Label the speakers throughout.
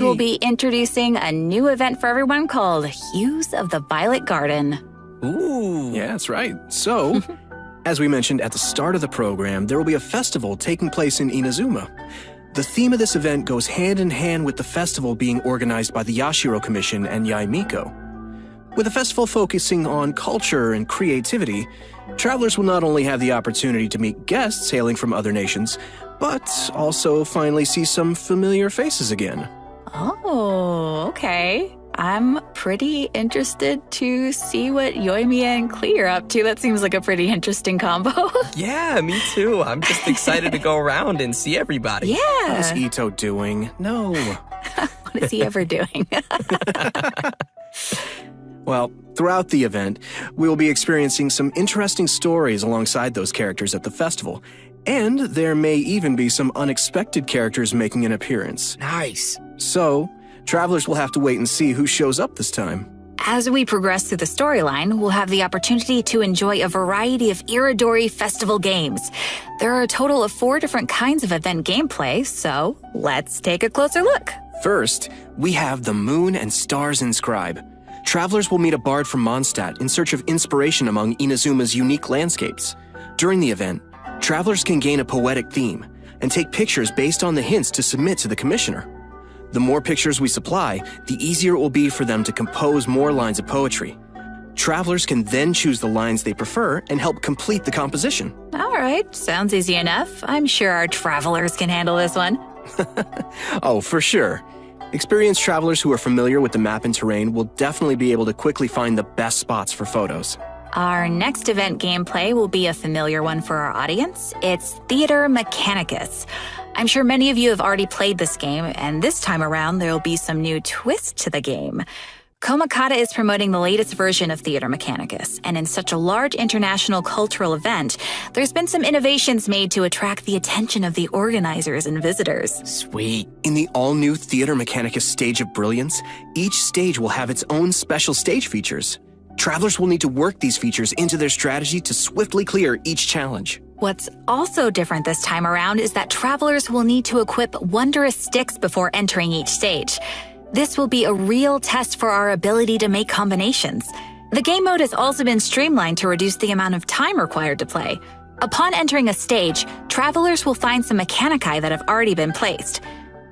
Speaker 1: We'll be introducing a new event for everyone called Hues of the Violet Garden.
Speaker 2: Ooh.
Speaker 3: Yeah, that's right. So, as we mentioned at the start of the program, there will be a festival taking place in Inazuma. The theme of this event goes hand in hand with the festival being organized by the Yashiro Commission and Yaimiko. With the festival focusing on culture and creativity, travelers will not only have the opportunity to meet guests hailing from other nations, but also finally see some familiar faces again.
Speaker 1: Oh, okay. I'm pretty interested to see what Yoimiya and Klee are up to. That seems like a pretty interesting combo.
Speaker 2: Yeah, me too. I'm just excited to go around and see everybody.
Speaker 1: Yeah.
Speaker 3: How's Ito doing? No.
Speaker 1: What is he ever doing?
Speaker 3: Well, throughout the event, we will be experiencing some interesting stories alongside those characters at the festival. And there may even be some unexpected characters making an appearance.
Speaker 2: Nice.
Speaker 3: So, travelers will have to wait and see who shows up this time.
Speaker 1: As we progress through the storyline, we'll have the opportunity to enjoy a variety of Iridori festival games. There are a total of 4 different kinds of event gameplay, so let's take a closer look.
Speaker 3: First, we have the Moon and Stars Inscribe. Travelers will meet a bard from Mondstadt in search of inspiration among Inazuma's unique landscapes. During the event, travelers can gain a poetic theme and take pictures based on the hints to submit to the commissioner. The more pictures we supply, the easier it will be for them to compose more lines of poetry. Travelers can then choose the lines they prefer and help complete the composition.
Speaker 1: All right, sounds easy enough. I'm sure our travelers can handle this one.
Speaker 3: Oh, for sure. Experienced travelers who are familiar with the map and terrain will definitely be able to quickly find the best spots for photos.
Speaker 1: Our next event gameplay will be a familiar one for our audience. It's Theater Mechanicus. I'm sure many of you have already played this game, and this time around there will be some new twist to the game. Komakata is promoting the latest version of Theater Mechanicus, and in such a large international cultural event, there's been some innovations made to attract the attention of the organizers and visitors.
Speaker 2: Sweet.
Speaker 3: In the all-new Theater Mechanicus Stage of Brilliance, each stage will have its own special stage features. Travelers will need to work these features into their strategy to swiftly clear each challenge.
Speaker 1: What's also different this time around is that travelers will need to equip wondrous sticks before entering each stage. This will be a real test for our ability to make combinations. The game mode has also been streamlined to reduce the amount of time required to play. Upon entering a stage, travelers will find some mechanici that have already been placed.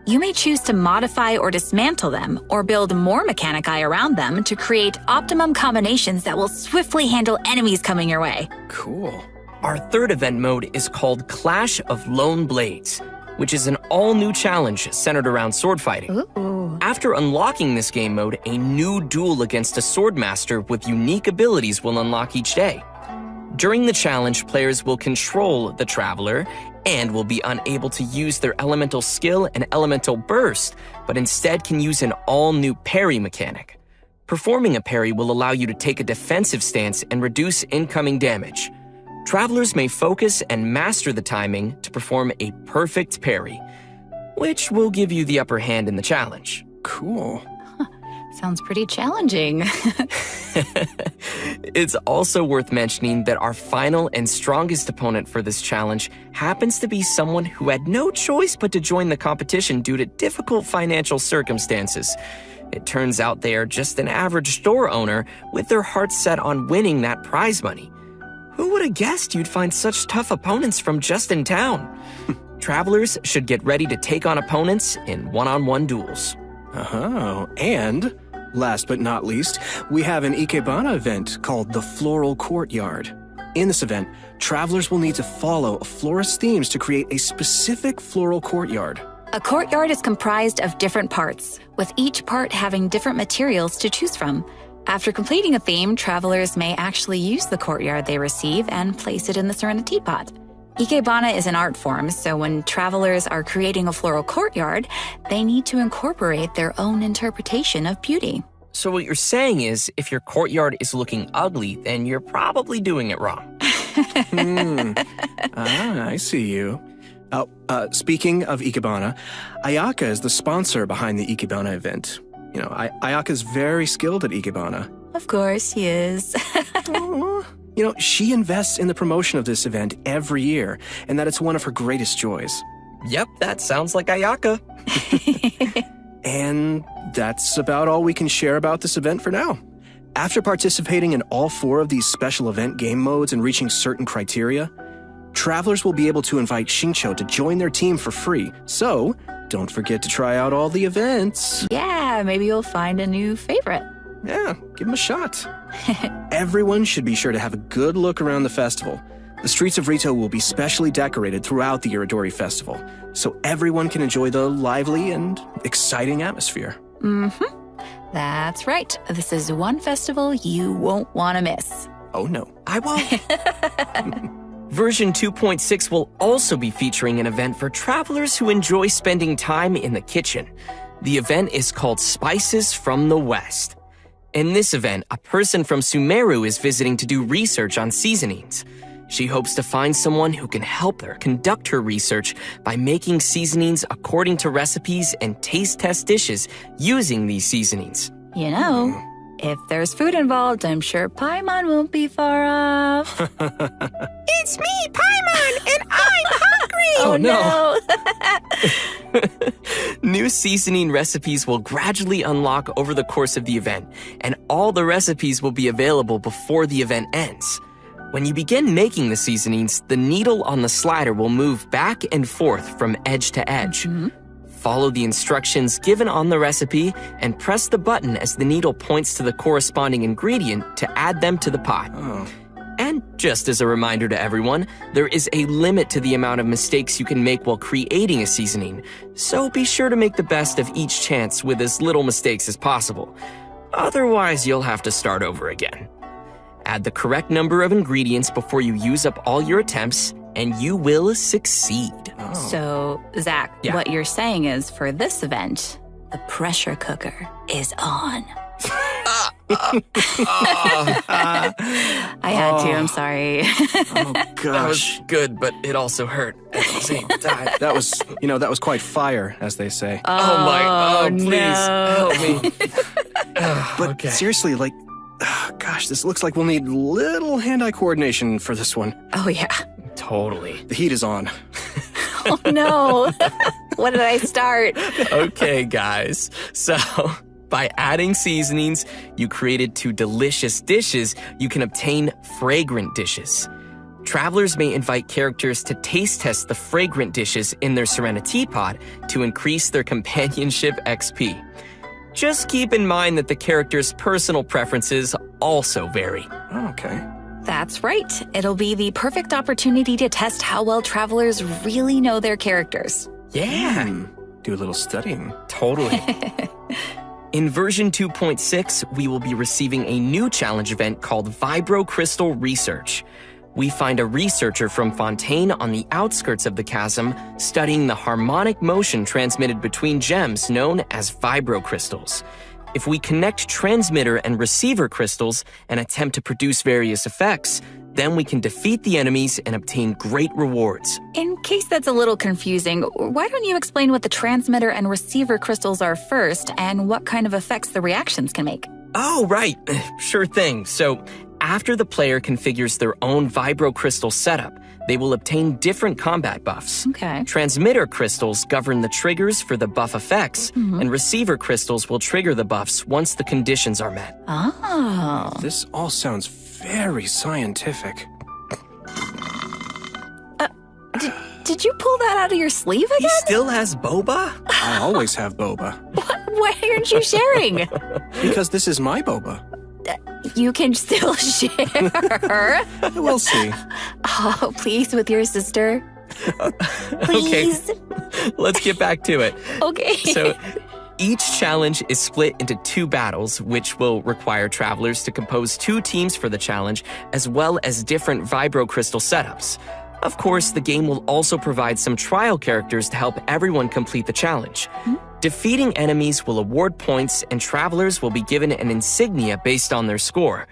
Speaker 1: You may choose to modify or dismantle them, or build more mechanici around them to create optimum combinations that will swiftly handle enemies coming your way.
Speaker 3: Cool.
Speaker 2: Our third event mode is called Clash of Lone Blades, which is an all-new challenge centered around sword fighting.
Speaker 1: Ooh.
Speaker 2: After unlocking this game mode, a new duel against a swordmaster with unique abilities will unlock each day. During the challenge, players will control the traveler and will be unable to use their elemental skill and elemental burst, but instead can use an all-new parry mechanic. Performing a parry will allow you to take a defensive stance and reduce incoming damage. Travelers may focus and master the timing to perform a perfect parry, which will give you the upper hand in the challenge.
Speaker 3: Cool.
Speaker 1: Sounds pretty challenging.
Speaker 2: It's also worth mentioning that our final and strongest opponent for this challenge happens to be someone who had no choice but to join the competition due to difficult financial circumstances. It turns out they are just an average store owner with their hearts set on winning that prize money. Who would have guessed you'd find such tough opponents from just in town? Travelers should get ready to take on opponents in one-on-one duels.
Speaker 3: Oh, and last but not least, we have an Ikebana event called the Floral Courtyard. In this event, travelers will need to follow a florist's themes to create a specific floral courtyard.
Speaker 1: A courtyard is comprised of different parts, with each part having different materials to choose from. After completing a theme, travelers may actually use the courtyard they receive and place it in the Serenity Pot. Ikebana is an art form, so when travelers are creating a floral courtyard, they need to incorporate their own interpretation of beauty.
Speaker 2: So what you're saying is, if your courtyard is looking ugly, then you're probably doing it wrong.
Speaker 3: I see you. Speaking of Ikebana, Ayaka is the sponsor behind the Ikebana event. You know, Ayaka's very skilled at Ikebana.
Speaker 1: Of course he is.
Speaker 3: You know, she invests in the promotion of this event every year, and that it's one of her greatest joys.
Speaker 2: Yep, that sounds like Ayaka.
Speaker 3: And that's about all we can share about this event for now. After participating in all 4 of these special event game modes and reaching certain criteria, travelers will be able to invite Xingqiu to join their team for free. So, don't forget to try out all the events.
Speaker 1: Yeah, maybe you'll find a new favorite.
Speaker 3: Yeah, give them a shot. Everyone should be sure to have a good look around the festival. The streets of Rito will be specially decorated throughout the Iridori Festival, so everyone can enjoy the lively and exciting atmosphere.
Speaker 1: That's right. This is one festival you won't want to miss.
Speaker 3: Oh no.
Speaker 2: I won't. Version 2.6 will also be featuring an event for travelers who enjoy spending time in the kitchen. The event is called Spices from the West. In this event, a person from Sumeru is visiting to do research on seasonings. She hopes to find someone who can help her conduct her research by making seasonings according to recipes and taste test dishes using these seasonings.
Speaker 1: You know, if there's food involved, I'm sure Paimon won't be far off.
Speaker 2: It's me, Paimon, and I'm hungry!
Speaker 1: Oh no!
Speaker 2: New seasoning recipes will gradually unlock over the course of the event, and all the recipes will be available before the event ends. When you begin making the seasonings, the needle on the slider will move back and forth from edge to edge. Follow the instructions given on the recipe and press the button as the needle points to the corresponding ingredient to add them to the pot. And just as a reminder to everyone, there is a limit to the amount of mistakes you can make while creating a seasoning, so be sure to make the best of each chance with as little mistakes as possible. Otherwise, you'll have to start over again. Add the correct number of ingredients before you use up all your attempts, and you will succeed.
Speaker 1: So, Zach,
Speaker 2: Yeah.
Speaker 1: what you're saying is for this event, the pressure cooker is on. I had to, I'm sorry.
Speaker 3: Oh
Speaker 2: That
Speaker 3: gosh.
Speaker 2: was good, but it also hurt at the same time.
Speaker 3: That was quite fire, as they say.
Speaker 2: Please
Speaker 1: no.
Speaker 2: help me.
Speaker 3: But
Speaker 2: okay.
Speaker 3: seriously, gosh, this looks like we'll need little hand-eye coordination for this one.
Speaker 1: Oh, yeah.
Speaker 2: Totally.
Speaker 3: The heat is on.
Speaker 1: Oh, no. What did I start?
Speaker 2: Okay, guys. So, by adding seasonings, you created 2 delicious dishes. You can obtain Fragrant Dishes. Travelers may invite characters to taste test the Fragrant Dishes in their Serenity Pod to increase their companionship XP. Just keep in mind that the character's personal preferences also vary.
Speaker 3: Oh, okay.
Speaker 1: That's right. It'll be the perfect opportunity to test how well travelers really know their characters.
Speaker 2: Yeah,
Speaker 3: Do a little studying.
Speaker 2: totally. In version 2.6, we will be receiving a new challenge event called Vibro Crystal Research. We find a researcher from Fontaine on the outskirts of the chasm studying the harmonic motion transmitted between gems known as vibrocrystals. If we connect transmitter and receiver crystals and attempt to produce various effects, then we can defeat the enemies and obtain great rewards.
Speaker 1: In case that's a little confusing, why don't you explain what the transmitter and receiver crystals are first and what kind of effects the reactions can make?
Speaker 2: Oh, right. Sure thing. So, after the player configures their own vibrocrystal setup, they will obtain different combat buffs.
Speaker 1: Okay.
Speaker 2: Transmitter crystals govern the triggers for the buff effects, and receiver crystals will trigger the buffs once the conditions are met.
Speaker 1: Oh.
Speaker 3: This all sounds very scientific.
Speaker 1: Did you pull that out of your sleeve
Speaker 2: He
Speaker 1: again?
Speaker 2: still has boba?
Speaker 3: I always have boba.
Speaker 1: Why aren't you sharing?
Speaker 3: Because this is my boba.
Speaker 1: You can still share.
Speaker 3: We'll see.
Speaker 1: Oh, please, with your sister. Please.
Speaker 2: Let's get back to it.
Speaker 1: Okay.
Speaker 2: So, each challenge is split into 2 battles, which will require travelers to compose 2 teams for the challenge, as well as different vibrocrystal setups. Of course, the game will also provide some trial characters to help everyone complete the challenge. Defeating enemies will award points, and travelers will be given an insignia based on their score.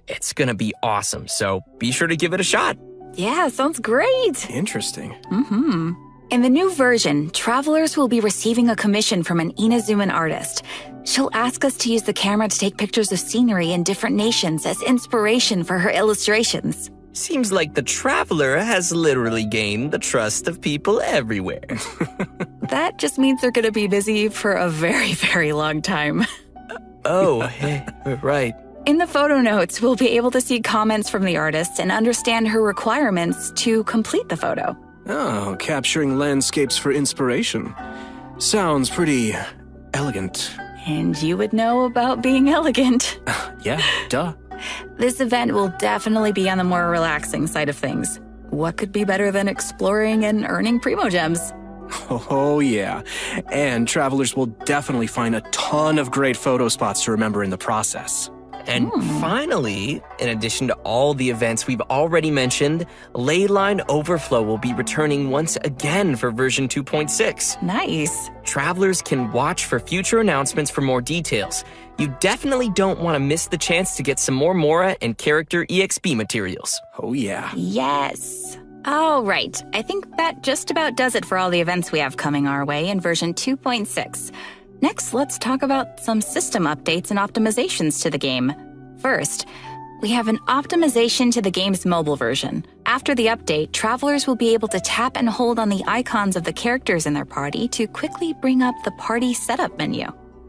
Speaker 2: It's gonna be awesome, so be sure to give it a shot.
Speaker 1: Yeah, sounds great.
Speaker 3: Interesting.
Speaker 1: In the new version, travelers will be receiving a commission from an Inazuman artist. She'll ask us to use the camera to take pictures of scenery in different nations as inspiration for her illustrations.
Speaker 2: Seems like the Traveler has literally gained the trust of people everywhere.
Speaker 1: That just means they're gonna be busy for a very, very long time.
Speaker 2: Right.
Speaker 1: In the photo notes, we'll be able to see comments from the artist and understand her requirements to complete the photo.
Speaker 3: Oh, capturing landscapes for inspiration. Sounds pretty elegant.
Speaker 1: And you would know about being elegant.
Speaker 3: Yeah, duh.
Speaker 1: This event will definitely be on the more relaxing side of things. What could be better than exploring and earning Primo Gems?
Speaker 3: Oh, yeah. And travelers will definitely find a ton of great photo spots to remember in the process.
Speaker 2: And finally, in addition to all the events we've already mentioned, Leyline Overflow will be returning once again for version 2.6.
Speaker 1: Nice.
Speaker 2: Travelers can watch for future announcements for more details. You definitely don't want to miss the chance to get some more Mora and character EXP materials.
Speaker 3: Oh, yeah.
Speaker 1: Yes. All right. I think that just about does it for all the events we have coming our way in version 2.6. Next, let's talk about some system updates and optimizations to the game. First, we have an optimization to the game's mobile version. After the update, travelers will be able to tap and hold on the icons of the characters in their party to quickly bring up the party setup menu.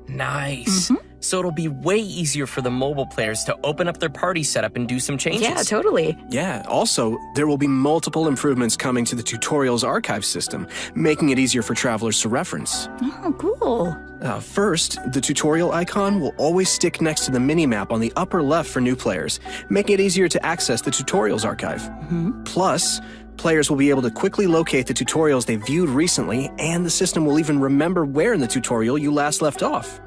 Speaker 2: Nice. So it'll be way easier for the mobile players to open up their party setup and do some changes.
Speaker 1: Yeah, totally.
Speaker 3: Yeah, also, there will be multiple improvements coming to the tutorials archive system, making it easier for travelers to reference.
Speaker 1: Oh, cool.
Speaker 3: First, the tutorial icon will always stick next to the minimap on the upper left for new players, making it easier to access the tutorials archive. Plus, players will be able to quickly locate the tutorials they viewed recently, and the system will even remember where in the tutorial you last left off.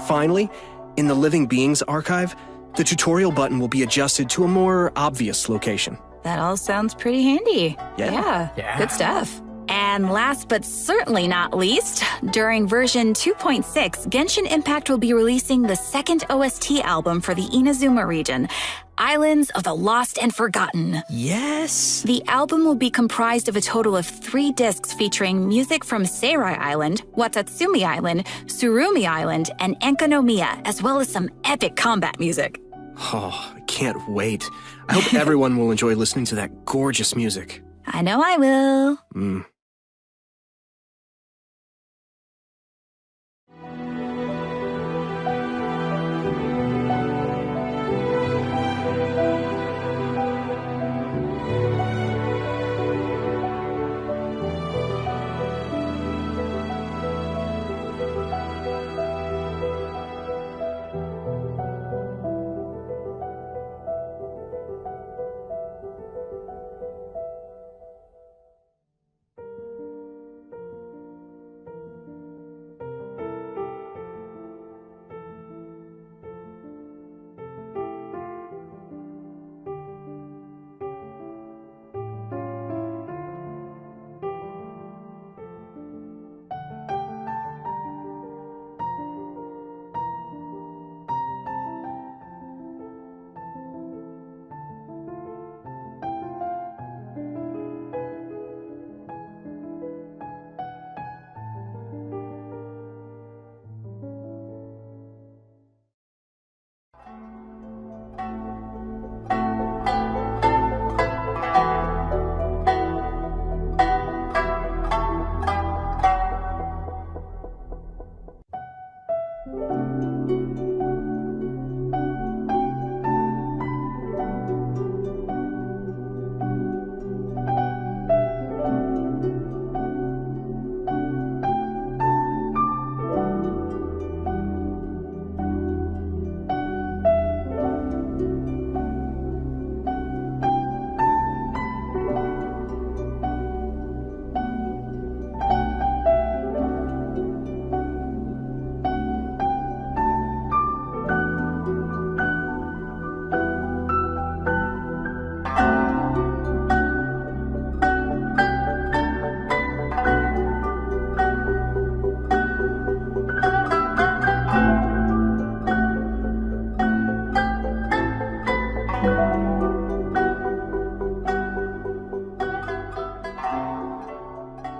Speaker 3: Finally, in the Living Beings archive, the tutorial button will be adjusted to a more obvious location.
Speaker 1: That all sounds pretty handy.
Speaker 3: Yeah.
Speaker 1: Good stuff. And last but certainly not least, during version 2.6, Genshin Impact will be releasing the second OST album for the Inazuma region, Islands of the Lost and Forgotten.
Speaker 2: Yes.
Speaker 1: The album will be comprised of a total of 3 discs featuring music from Seirai Island, Watatsumi Island, Surumi Island, and Enkanomiya, as well as some epic combat music.
Speaker 3: Oh, I can't wait. I hope everyone will enjoy listening to that gorgeous music.
Speaker 1: I know I will.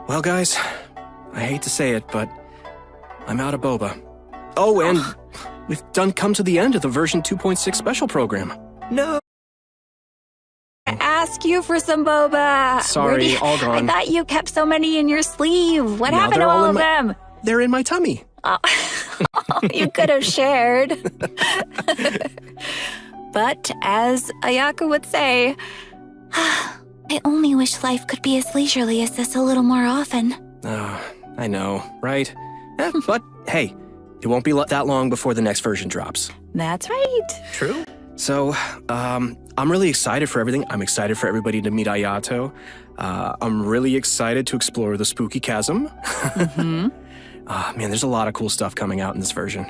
Speaker 3: Well, guys, I hate to say it, but I'm out of boba. Oh, and we've come to the end of the version 2.6 special program.
Speaker 2: No.
Speaker 1: ask you for some boba.
Speaker 3: Sorry, all gone.
Speaker 1: I thought you kept so many in your sleeve. What
Speaker 3: No,
Speaker 1: happened to
Speaker 3: they're all
Speaker 1: all
Speaker 3: in
Speaker 1: of them?
Speaker 3: They're in my tummy.
Speaker 1: Oh, you could have shared. But as Ayaka would say, I only wish life could be as leisurely as this a little more often.
Speaker 3: I know, right? But hey, it won't be that long before the next version drops.
Speaker 1: That's right.
Speaker 2: True.
Speaker 3: So, I'm really excited for everything. I'm excited for everybody to meet Ayato. I'm really excited to explore the spooky chasm.
Speaker 1: Mm-hmm.
Speaker 3: Man, there's a lot of cool stuff coming out in this version.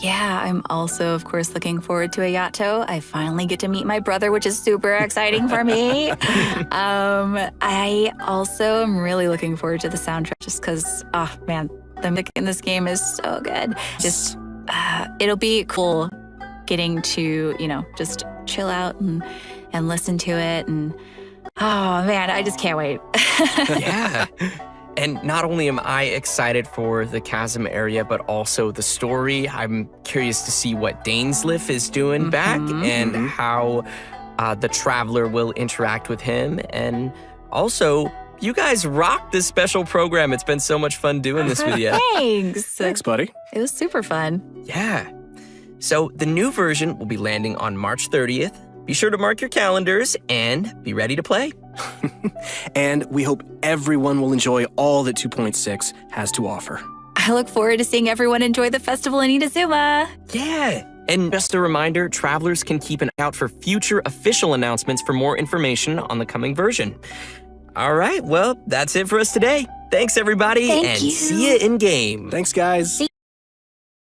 Speaker 1: Yeah, I'm also, of course, looking forward to Ayato. I finally get to meet my brother, which is super exciting for me. I also am really looking forward to the soundtrack just because, oh man, the music in this game is so good. Just, it'll be cool getting to, just chill out and listen to it. And, oh man, I just can't wait.
Speaker 2: Yeah. And not only am I excited for the Chasm area, but also the story. I'm curious to see what Dainsleif is doing back and how the Traveler will interact with him. And also, you guys rocked this special program. It's been so much fun doing this with you.
Speaker 1: Thanks.
Speaker 3: Thanks, buddy.
Speaker 1: It was super fun.
Speaker 2: Yeah. So the new version will be landing on March 30th. Be sure to mark your calendars and be ready to play.
Speaker 3: And we hope everyone will enjoy all that 2.6 has to offer.
Speaker 1: I look forward to seeing everyone enjoy the festival in Inazuma.
Speaker 2: Yeah. And just a reminder, travelers can keep an eye out for future official announcements for more information on the coming version. All right, well, that's it for us today. Thanks, everybody,
Speaker 1: Thank
Speaker 2: and
Speaker 1: you.
Speaker 2: see you in game.
Speaker 3: Thanks, guys.
Speaker 1: See